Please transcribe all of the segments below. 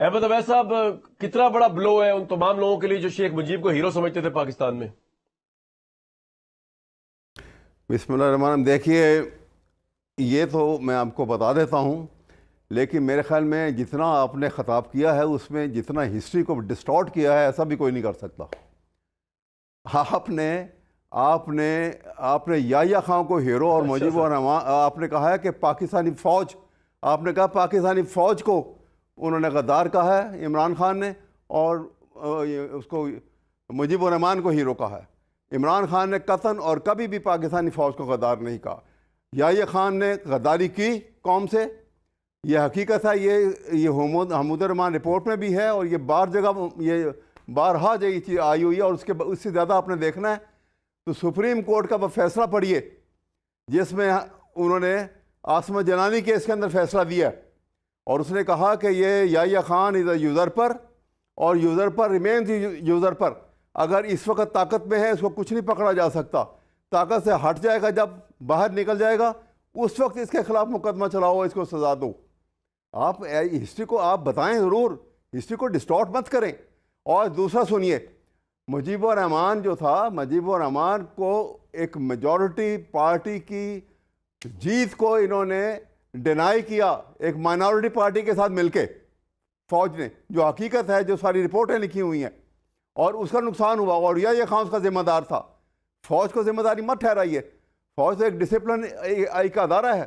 احمد اویس صاحب، کتنا بڑا بلو ہے ان تمام لوگوں کے لیے جو شیخ مجیب کو ہیرو سمجھتے تھے پاکستان میں؟ بسم اللہ الرحمن الرحیم۔ دیکھیے، یہ تو میں آپ کو بتا دیتا ہوں، لیکن میرے خیال میں جتنا آپ نے خطاب کیا ہے اس میں جتنا ہسٹری کو ڈسٹارٹ کیا ہے ایسا بھی کوئی نہیں کر سکتا۔ آپ نے یحییٰ خان کو ہیرو اور مجیب الرحمان، آپ نے کہا ہے کہ پاکستانی فوج، آپ نے کہا پاکستانی فوج کو انہوں نے غدار کہا ہے عمران خان نے، اور اس کو مجیب الرحمان کو ہیرو کہا ہے۔ عمران خان نے قطعاً اور کبھی بھی پاکستانی فوج کو غدار نہیں کہا۔ یحییٰ خان نے غداری کی قوم سے، یہ حقیقت ہے، یہ حمود الرحمان رپورٹ میں بھی ہے، اور یہ یہ بارہا یہ چیز آئی ہوئی ہے، اور اس سے زیادہ آپ نے دیکھنا ہے تو سپریم کورٹ کا وہ فیصلہ پڑھیے جس میں انہوں نے عاصمہ جنانی کیس کے اندر فیصلہ دیا ہے، اور اس نے کہا کہ یہ یحییٰ خان از اے یوزرپر، اور یوزرپر ریمینز یوزرپر۔ اگر اس وقت طاقت میں ہے اس کو کچھ نہیں پکڑا جا سکتا، طاقت سے ہٹ جائے گا، جب باہر نکل جائے گا اس وقت اس کے خلاف مقدمہ چلاؤ، اس کو سزا دو۔ آپ ہسٹری کو آپ بتائیں ضرور، ہسٹری کو ڈسٹارٹ مت کریں۔ اور دوسرا سنیے، مجیب الرحمان جو تھا، مجیب الرحمان کو ایک میجورٹی پارٹی کی جیت کو انہوں نے ڈینائی کیا ایک مائنورٹی پارٹی کے ساتھ مل کے، فوج نے، جو حقیقت ہے، جو ساری رپورٹیں لکھی ہوئی ہیں، اور اس کا نقصان ہوا، اور یحییٰ خان اس کا ذمہ دار تھا۔ فوج کو ذمہ داری مت ٹھہرائیے، فوج تو ایک ڈسپلن ایک ادارہ ہے،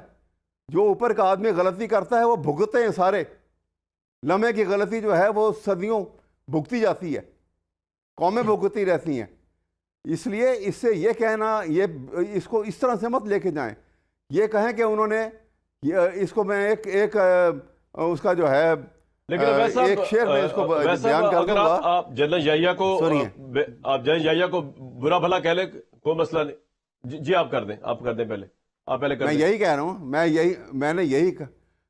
جو اوپر کا آدمی غلطی کرتا ہے وہ بھگتتے ہیں سارے، لمحے کی غلطی جو ہے وہ صدیوں بھگتی جاتی ہے، قومیں بھگتتی رہتی ہیں۔ اس لیے اس سے یہ کہنا، اس کو اس طرح سے مت لے کے جائیں، یہ کہیں کہ انہوں نے اس کو، میں ایک اس کا جو ہے لیکن اویس صاحب، ایک شعر میں اس کو بیان کر دوں گا۔ آپ جنرل یحییٰ کو برا بھلا کہہ لیں، کوئی مسئلہ نہیں جی، آپ کر دیں پہلے، آپ پہلے کر میں دیں۔ یہی کہہ رہا ہوں،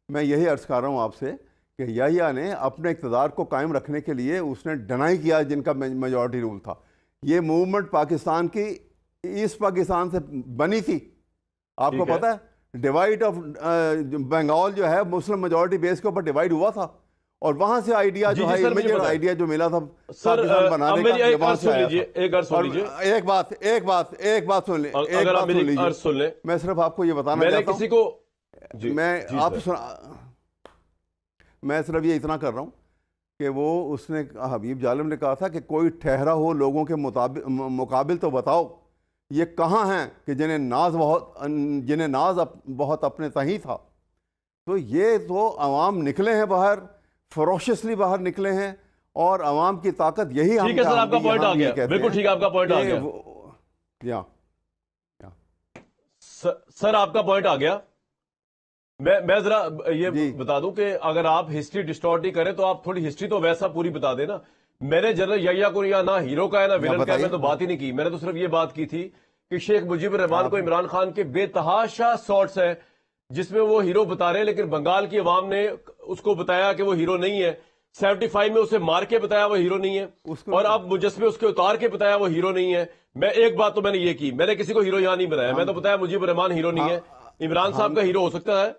میں یہی عرض کر رہا ہوں آپ سے کہ یحییٰ نے اپنے اقتدار کو قائم رکھنے کے لیے اس نے ڈینائی کیا جن کا میجورٹی رول تھا۔ یہ موومنٹ پاکستان کی ایسٹ پاکستان سے بنی تھی، آپ کو پتہ ہے، ڈیوائڈ آف بنگال جو ہے مسلم میجورٹی بیس کے اوپر ڈیوائڈ ہوا تھا، اور وہاں سے آئیڈیا جو ہے، میجر آئیڈیا جو ملا تھا پاکستان بنانے کا، وہاں سے آیا تھا۔ ایک بات سن لیں، میں صرف آپ کو یہ بتانا چاہتا ہوں، میں صرف یہ اتنا کر رہا ہوں کہ اس نے، حبیب ظالم نے کہا تھا کہ کوئی ٹھہرا ہو لوگوں کے مقابل تو بتاؤ، یہ کہاں ہیں کہ جنہیں ناز بہت اپنے تہیں تھا۔ تو یہ تو عوام نکلے ہیں باہر، فروشسلی باہر نکلے ہیں، اور عوام کی طاقت یہی ہم، ٹھیک ہے سر، آپ کا پوائنٹ آ گیا، بالکل ٹھیک ہے، آپ کا پوائنٹ آ گیا سر، آپ کا پوائنٹ آ گیا۔ میں ذرا یہ بتا دوں کہ اگر آپ ہسٹری ڈسٹارٹ نہیں کریں تو آپ تھوڑی ہسٹری تو ویسا پوری بتا دیں نا۔ میں نے جنرل یحییٰ کو نہ ہیرو کا ہے نہ ویلن کا ہے، میں تو بات ہی نہیں کی، میں نے تو صرف یہ بات کی تھی کہ شیخ مجیب الرحمان کو عمران خان کے بے تحاشا سارٹس ہیں جس میں وہ ہیرو بتا رہے ہیں، لیکن بنگال کی عوام نے اس کو بتایا کہ وہ ہیرو نہیں ہے۔ 75 میں اسے مار کے بتایا وہ ہیرو نہیں ہے، اور اب مجسمے اس کے اتار کے بتایا وہ ہیرو نہیں ہے۔ میں ایک بات تو میں نے یہ کی، میں نے کسی کو ہیرو یہاں نہیں بتایا، میں تو بتایا مجیب الرحمان ہیرو نہیں ہے، عمران صاحب کا ہیرو ہو سکتا ہے،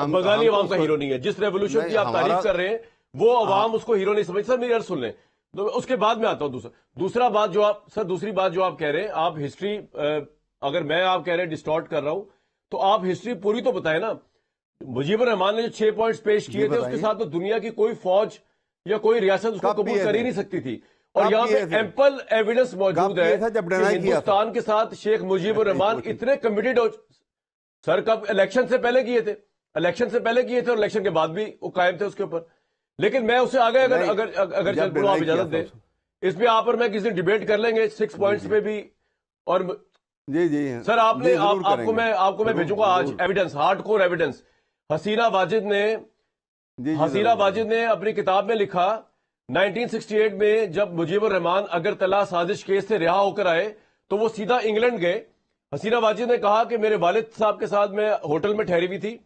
بنگالی عوام کا ہیرو نہیں ہے۔ جس ریولوشن کی آپ تعریف کر رہے ہیں وہ عوام اس کو ہیرو نہیں سمجھ۔ سر میری عرض سن لیں، اس کے بعد میں آتا ہوں۔ دوسری بات جو آپ کہہ رہے ہیں، آپ ہسٹری، اگر میں آپ کہہ رہے ہیں ڈسٹارٹ کر رہا ہوں تو آپ ہسٹری پوری تو بتائیں نا۔ مجیب الرحمان نے جو 6 پوائنٹس پیش کیے تھے اس کے ساتھ تو دنیا کی کوئی فوج یا کوئی ریاست اس کو قبول کر ہی نہیں سکتی تھی، اور یہاں پہ ایمپل ایویڈنس موجود ہے کہ ہندوستان کے ساتھ شیخ مجیب الرحمان اتنے کمیٹڈ ہو۔ سر کب؟ الیکشن سے پہلے کیے تھے، اور الیکشن کے بعد بھی وہ قائم تھے اس کے اوپر۔ لیکن میں اس سے آگے اگر چل پڑوں، آپ اجازت دیں، اس پہ آپ اور میں کسی ڈیبیٹ کر لیں گے 6 پوائنٹس پہ بھی۔ اور جی سر آپ کو میں بھیجوں گا آج ایویڈنس، ہارڈ کور ایویڈنس۔ حسینہ واجد نے اپنی کتاب میں لکھا 1968 میں جب مجیب الرحمان اگرتلہ سازش کیس سے رہا ہو کر آئے تو وہ سیدھا انگلینڈ گئے۔ حسینہ واجد نے کہا کہ میرے والد صاحب کے ساتھ میں ہوٹل میں ٹھہری ہوئی تھی،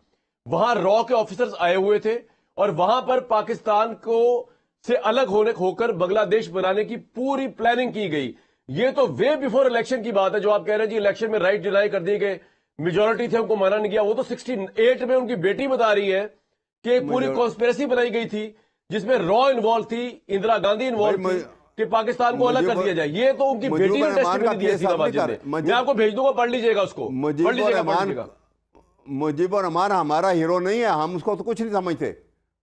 وہاں را کے آفیسرز آئے ہوئے تھے، اور وہاں پر پاکستان کو سے الگ ہو کر بنگلہ دیش بنانے کی پوری پلاننگ کی گئی۔ یہ تو وے بیفور الیکشن کی بات ہے جو آپ کہہ رہے ہیں جی الیکشن میں رائٹ ڈینائی کر دیے گئے، میجورٹی تھے ان کو مانا نہیں گیا۔ وہ تو 68 میں ان کی بیٹی بتا رہی ہے کہ پوری کانسپیریسی بنائی گئی تھی جس میں را انوالو تھی، اندرا گاندھی انوالو تھی کہ پاکستان کو الگ کر دیا جائے. یہ تو ان کی بیٹی نے ٹیسٹمنی دی ہے حسینہ واجد نے. میں آپ کو بھیج دوں گا، پڑھ لیجئے گا اس کو. پڑھ لیجئے گا. مجیب الرحمان ہمارا ہیرو نہیں ہے، ہم اس کو تو کچھ نہیں سمجھتے.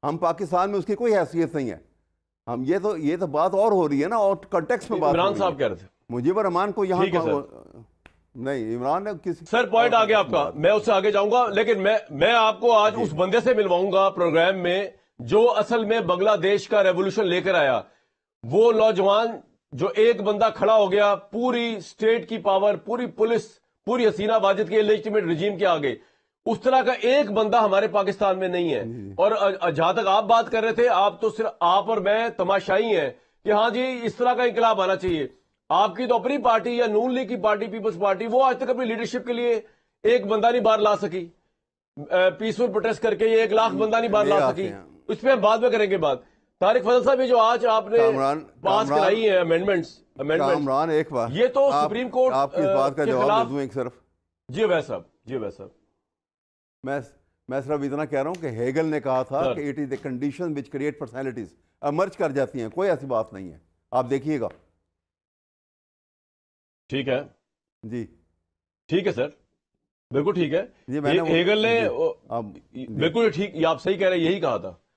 ہم پاکستان میں اس کی کوئی حیثیت نہیں ہے. ہم یہ تو بات اور ہو رہی ہے نا، اور کنٹیکس میں بات. عمران صاحب کہہ رہے تھے مجیب الرحمان کو یہاں نہیں، عمران نے کسی سر پوائنٹ آ گیا آپ کا، میں اس سے آگے جاؤں گا. لیکن میں آپ کو آج اس بندے سے ملواؤں گا پروگرام میں جو اصل میں بنگلہ دیش کا ریولوشن لے کر آیا. وہ نوجوان جو ایک بندہ کھڑا ہو گیا پوری اسٹیٹ کی پاور، پوری پولیس، پوری حسینہ واجد کے لیجیٹمیٹ رجیم کے آگے. اس طرح کا ایک بندہ ہمارے پاکستان میں نہیں ہے. اور جہاں تک آپ بات کر رہے تھے، آپ تو صرف آپ اور میں تماشائی ہیں کہ ہاں جی اس طرح کا انقلاب آنا چاہیے. آپ کی تو اپنی پارٹی یا نون لیگ کی پارٹی، پیپلز پارٹی، وہ آج تک اپنی لیڈرشپ کے لیے ایک بندہ نہیں باہر لا سکی. پیسفل پروٹیسٹ کر کے یہ 1 لاکھ بندہ نہیں باہر لا سکی. اس پہ ہم بعد میں کریں گے بات. طارق فضل صاحب، یہ جو آج آپ نے پاس کرائی ہیں امینڈمنٹس، کامران ایک بات، یہ تو سپریم کورٹ آپ کی اس بات کا جواب دے دوں ایک صرف. جی ویس صاحب، جی ویس صاحب، میں صرف اتنا کہہ رہا ہوں کہ ہیگل نے کہا تھا کہ it is a condition which create personalities, emerge کر جاتی ہیں. کوئی ایسی بات نہیں ہے، آپ دیکھیے گا. ٹھیک ہے جی ٹھیک ہے سر، بالکل ٹھیک ہے. جی میں نے ہیگل نے بالکل ٹھیک، یہ آپ صحیح کہہ رہے ہیں، یہی کہا تھا.